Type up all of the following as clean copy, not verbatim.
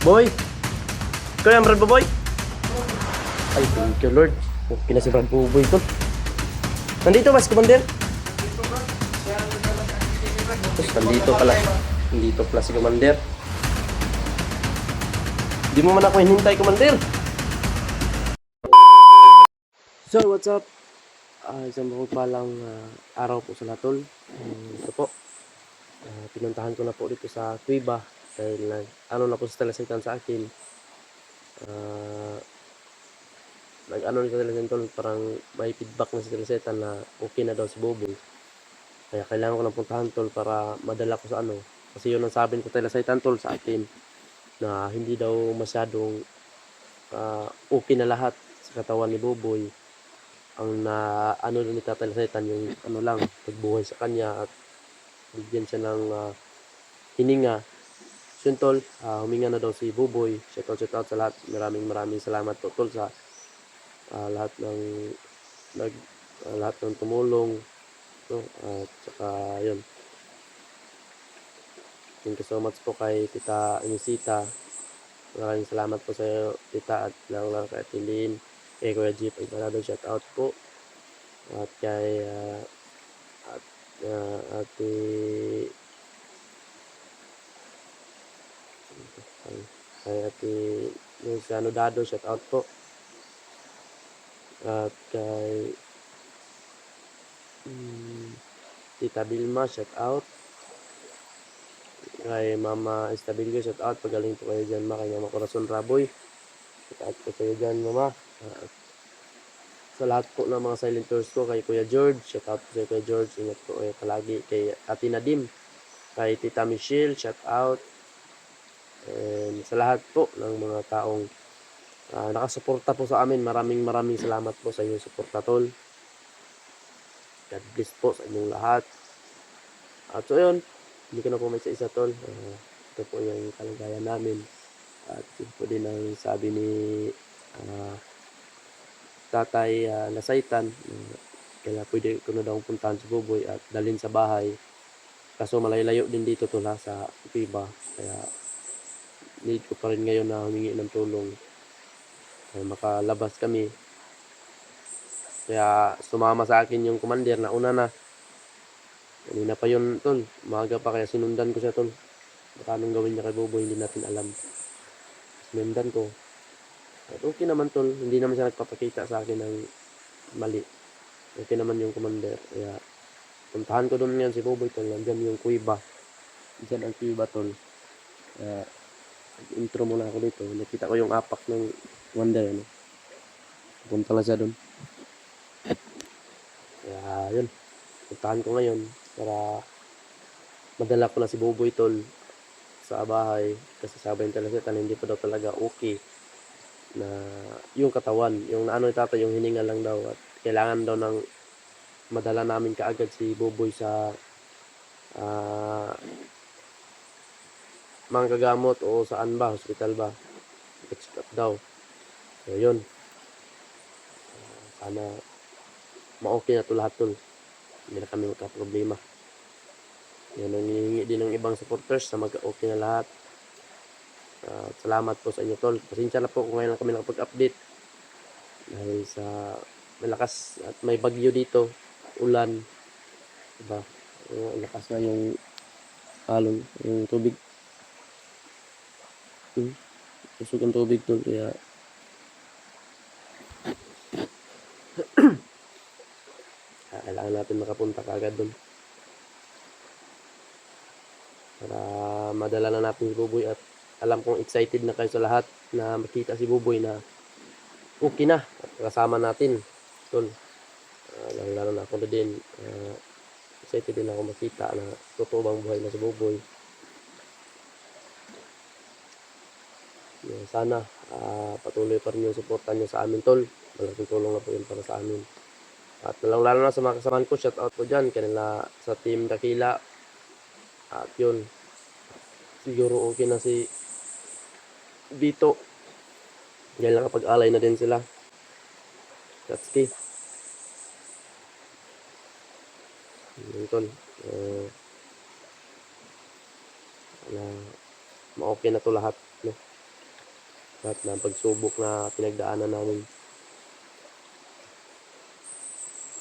Boy! Ikaw yan, Brad Boy? Ay, thank you, Lord. Okay na si Brad Boy ko. Nandito ba si Commander? Tapos nandito pala. Nandito pala si Commander. Hindi mo man ako hinintay, Commander. So, what's up? Isang palang araw po sa latol. Ito po. Pinuntahan ko na po dito sa Cuiba dahil ano na po sa talasitan sa akin. Nag-ano nito talasitan tol, parang may feedback na sa talasitan na okay na daw si Boboy. Kaya kailangan ko ng puntahan tol para madala ko sa ano. Kasi yun ang sabi ko talasitan tol sa akin na hindi daw masyadong okay na lahat sa katawan ni Boboy. Ang na ano ni tatalasitan yung ano lang, pagbuhay sa kanya at bigyan siya ng hininga. Yun tol, huminga na daw si Buboy. Shout out sa lahat. Maraming salamat po tol sa lahat ng lahat ng tumulong, no? At saka yun. Thank you so much po kay Tita Inisita. Maraming salamat po sa iyo, Tita, at lang kay Tilin, kay Kuya Jeep, ay maraming shout out po. At kay Ate kay Ate Luciano Dado, shout out po. At kay Tita Vilma, shout out. Kay Mama Estabilio, shout out. Pagaling po kayo dyan, kay Mama Corazon Raboy, shout out po kayo dyan, Mama. Sa lahat po ng mga silenters ko, kay Kuya George, shout out po sa Kuya George. Ingat po kayo palagi. Kay Ate Nadim, kay Tita Michelle, shout out. And sa lahat po ng mga taong nakasuporta po sa amin, maraming salamat po sa inyong suporta tol. God bless po sa inyong lahat. At so yun, hindi ko na po may isa tol. Ito po yung kalagayan namin. At yun po din ang sabi ni Tatay Lasaitan. Kaya pwede ko na daw puntahan si Buboy at dalhin sa bahay. Kaso malayo din dito tol sa Cuiba. Kaya need ko pa rin ngayon na humingi ng tulong. Makalabas kami. Kaya sumama sa akin yung commander na una na. Kanina pa yun tol, umaga pa, kaya sinundan ko siya tol. Baka anong gawin niya kay Boboy, hindi natin alam. Sinundan ko. At okay naman tol, hindi naman siya nagpapakita sa akin ng mali. Okay naman yung commander. Kaya puntahan ko doon ngayon si Boboy tol. Nandyan yung Cuiba. Diyan ang Cuiba tol. Kaya intro muna ako dito. Nakita ko yung apak ng Wonder. Ano? Punta lang siya doon. Kaya yun, puntahan ko ngayon para madala ko na si Boboy tol sa bahay. Kasi sabi ng talasitan, hindi pa daw talaga okay na yung katawan, yung ano tatay, yung hininga lang daw, at kailangan daw ng madala namin kaagad si Boboy sa mga gagamot o saan ba, hospital ba, check up daw. So yun, sana ma-okay na to lahat tol, hindi na kami magka-problema. Yan ang hinihingi din ng ibang supporters na mag-okay na lahat. Salamat po sa inyo tol. Pasensya na po kung ngayon lang kami nakapag-update dahil sa malakas at may bagyo dito, ulan, diba? Lakas na yung alon, yung tubig. Usog ang tubig tol, kaya kailangan natin makapunta kaagad doon para madala na natin si Buboy. At alam kong excited na kayo sa lahat na makita si Buboy na okay na at kasama natin tol. Lalo na ako na din, excited din ako makita na totoo bang buhay na si Buboy. Sana patuloy pa rin yung suporta nyo sa amin tol. Malaking tulong na po yun para sa amin. At lalo na sa mga kasamahan ko, shout out ko dyan kanila sa team Dakila. At yun, siguro okay na si Vito. Dahil nakapag-alay na din sila. That's key. Yun tol. Ma-okay na to lahat. No? lahat ng pagsubok na pinagdaanan namin.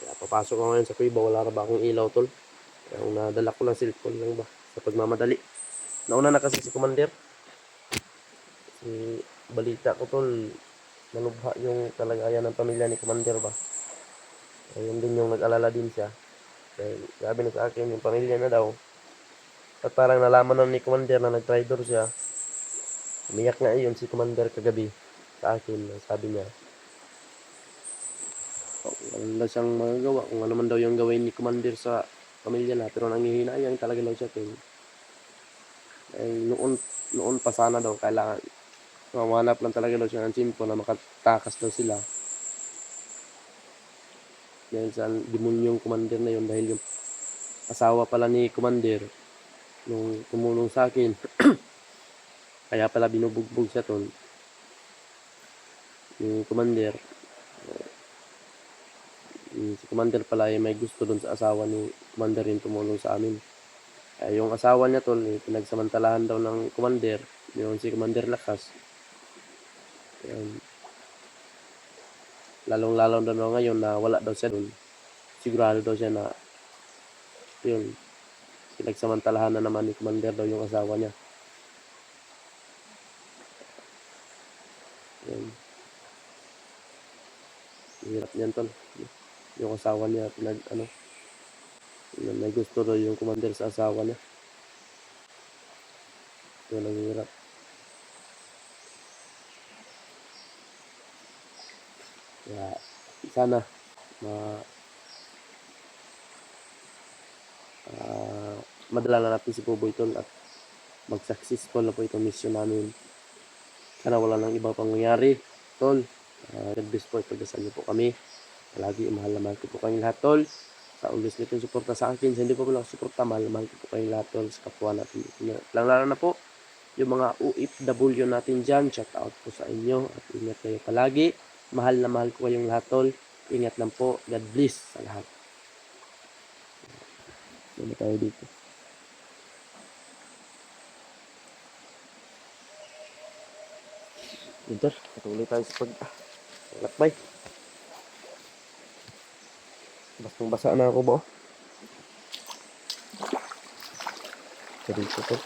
Kaya papasok ako ngayon sa kuiba, wala ba akong ilaw tol. Kaya kung nadala ko lang cellphone lang ba sa pagmamadali. Nauna na kasi si Commander. Si balita ko tol, nalubha yung kalagayan ng pamilya ni Commander ba. Ayun din yung nag-alala din siya. Dahil sabi na sa akin yung pamilya na daw. At parang nalaman na ni Commander na nag-traitor siya. Umiyak nga iyon si Commander kagabi sa akin. Sabi niya, wala siyang magagawa kung ano man daw yung gawin ni Commander sa pamilya na. Pero nangihinayang talaga daw siya. Ay, noon pa sana daw kailangan mamanap lang talaga daw siya ng tsimpo na makatakas daw sila. Dahil sa demonyong Commander na yun, dahil yung asawa pala ni Commander nung tumulong sa akin kaya pala binubugbog siya tol yung Commander. Si Commander pala ay may gusto dun sa asawa ni Commander yung tumulong sa amin. Kaya yung asawa niya tol, pinagsamantalahan daw ng Commander, yung si Commander Lakas. Lalong-lalong daw ngayon na wala daw siya dun. Sigurado daw siya na yun, pinagsamantalahan na naman ni Commander daw yung asawa niya. Yun. Hirap niyan tol. Yung asawa niya may gusto daw yung Commander sa asawa niya. Yun ang hirap. Kaya sana madala na natin si Buboy tol at mag-successful na po itong mission namin. Sana wala nang iba pang mangyari tol. God bless po, pagdasal niyo po kami. Palagi mahal na mahal ko po kayong lahat tol. Sa always nyo suporta sa akin. Sa hindi po lang suporta, mahal na mahal ko po kayong lahat tol. Sa kapwa natin. Lalo na po yung mga OFW natin dyan. Shout out po sa inyo. At ingat kayo palagi. Mahal na mahal ko kayong lahat tol. Ingat lang po. God bless sa lahat. Ano tayo dito? Ito, patuloy tayo sa lakbay. Bastong basa na ako ba? So dito to.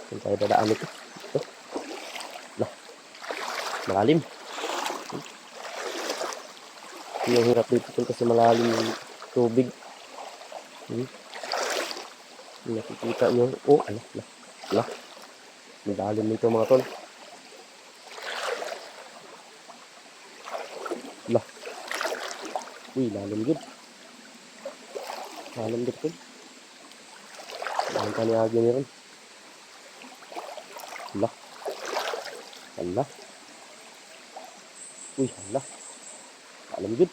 Saan tayo dadaan ito? Ito. Lah. Malalim. Yung hirap dito kasi malalim yung tubig. Nakikita nyo. Oh, ala. Malalim nito mga tol. Lah. Uy, lalim good. Lalim good tol. Lalim kaniyagi niya rin. Ala. Uy, ala. Lalim good.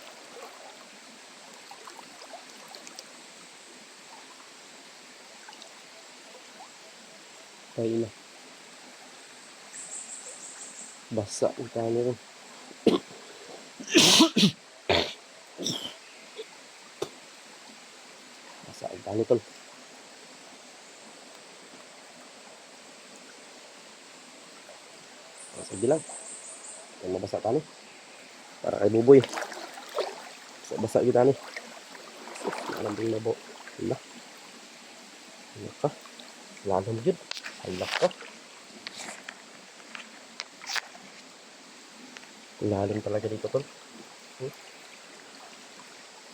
Tayo na. Basa ang kanya rin. Basa ang kanya tol. Sige lang. Yan mabasa ka ni. Para kay Buboy. Basa kita ni. Alam din na bo. Hala. Hala ka. Lalam yun. Hala ka. Lalim talaga dito tol.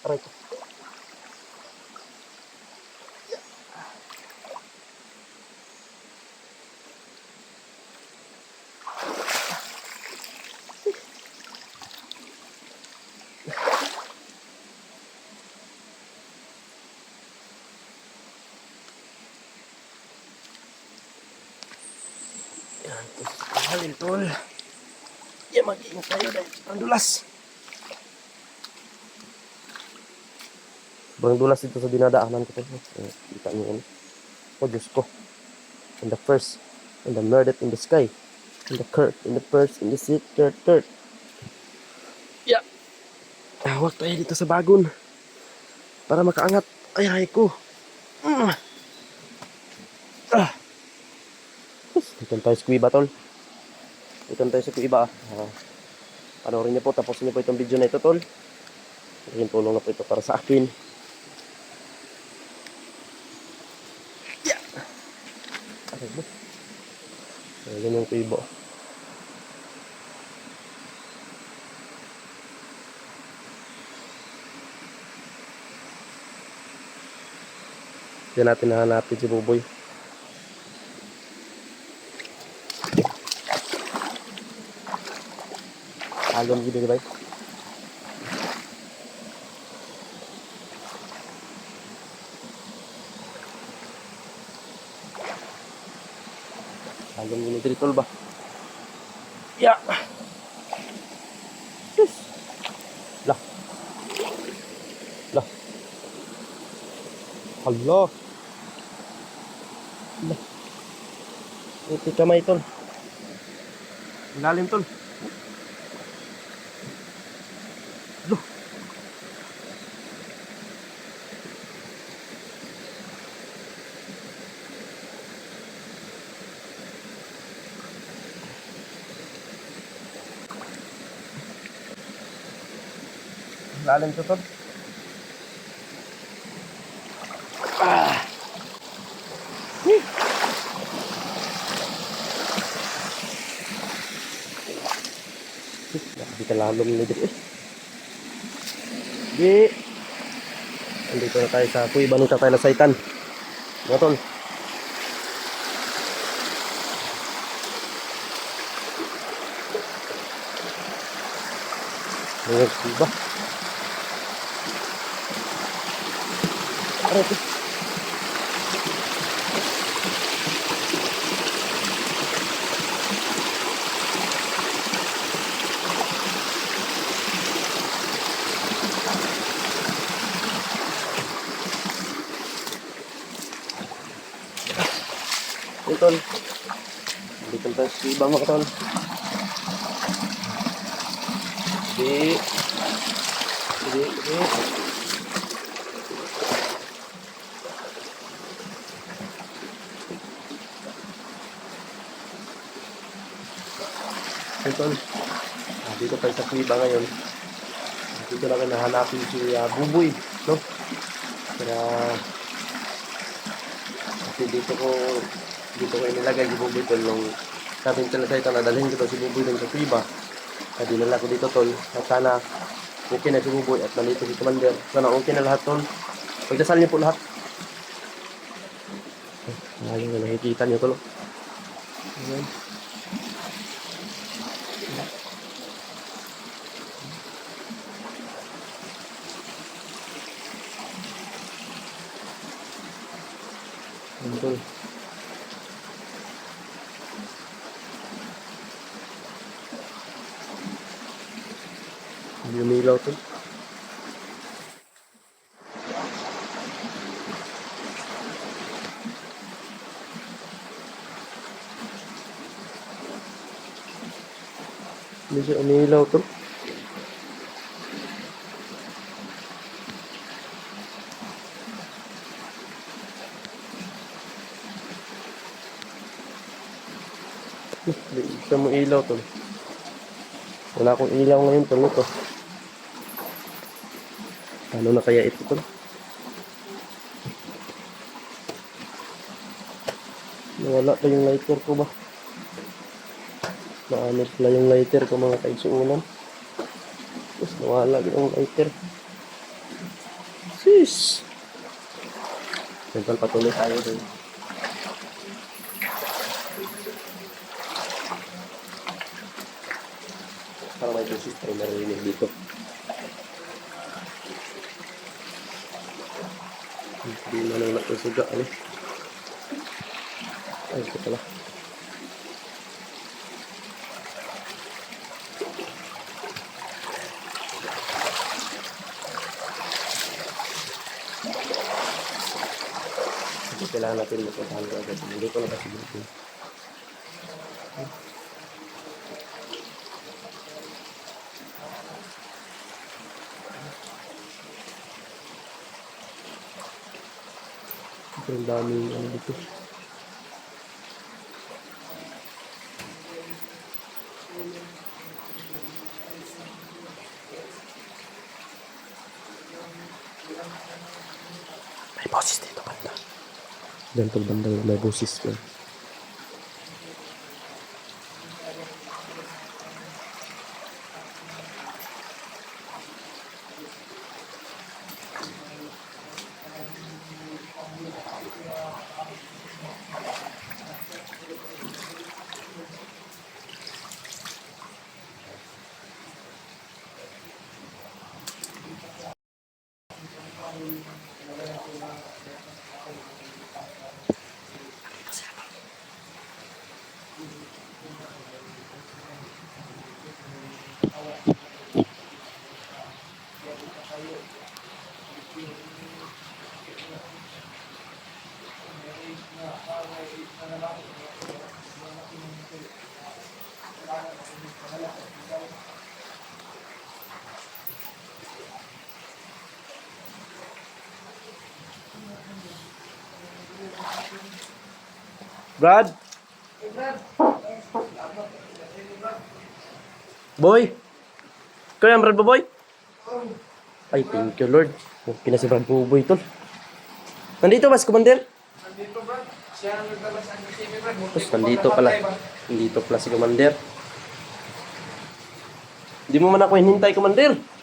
Aray ko. Yan, halin tol. Yan, mag-iingat tayo dahil ang dulas. Sobrang dulas dito sa dinadaanan ko tol. Kita niyo yan. Oh Diyos ko. And the first, and the murder in the sky. And the curse, and the first, in the seat, third. Yeah. Huwag tayo dito sa bagon. Para makaangat. Ay ko. Dito tayo squiba tol. Ito na tayo sa iba. Panoorin niyo po, tapusin niyo po itong video na ito, tol. Yung tulong na po ito para sa akin. Yeah. Aray mo. Ayan yung kuibo. Diyan natin nahanapin si Buboy. Alon gini ba? Alon gini dito ba? Ya. Yes. Lah. Lah. Allah. Lah. Ito kamay tol. Lalim tol. Loh. Lalim to tol. Di ka lalong nito eh. Di. Andito na tayo sa kuiba ng Tatay Lasaitan. Mga tol. Ayan, kuiba. Aray ito. Ayan tol. Andito na tayo sa kuiba mga tol. Di. Tol, dito tayo sa kuiba ngayon. Dito natin nahanapin si Buboy, no? Kaya kasi dito ko inilagay si Buboy tol nung sabihin talaga ito na dalhin ko to si Buboy dun sa kuiba. Kaya dinala ko dito tol. At sana okay na si Buboy at nandito si Commander. Sana okay na lahat tol. Pagdasal niyo po lahat. Ayun na nakikita niyo tol. Ayan. Tol. Hindi umilaw tol. Hindi siya umilaw tol. Hindi siya mo ilaw tol. Wala akong ilaw ngayon tol ito. Ano na kaya ito tol? Nawala pa yung lighter ko ba? Naanit pala yung lighter ko mga kaigsuunan. Tapos nawala yung lighter. Sis! Siyempre patuloy tayo dun. Parang may dosis tayo narinig dito. Hindi na nang nakasuga. Ano? Ay, ito pala. Kailangan natin magpuntahan ko agad. Hindi ko na kasi dito. Ang daming ano dito. boses dito banda. Diyan tol banda may boses ko. Brad? Boy? Ikaw yan, Brad Boy? Ay, thank you, Lord. Okay na si Brad Boy, tol. Nandito ba si Commander? Nandito, Brad. Siya ang nagdala sa NCB, Brad. Tapos nandito pala. Nandito pala si Commander. Hindi mo man ako hinintay, Commander.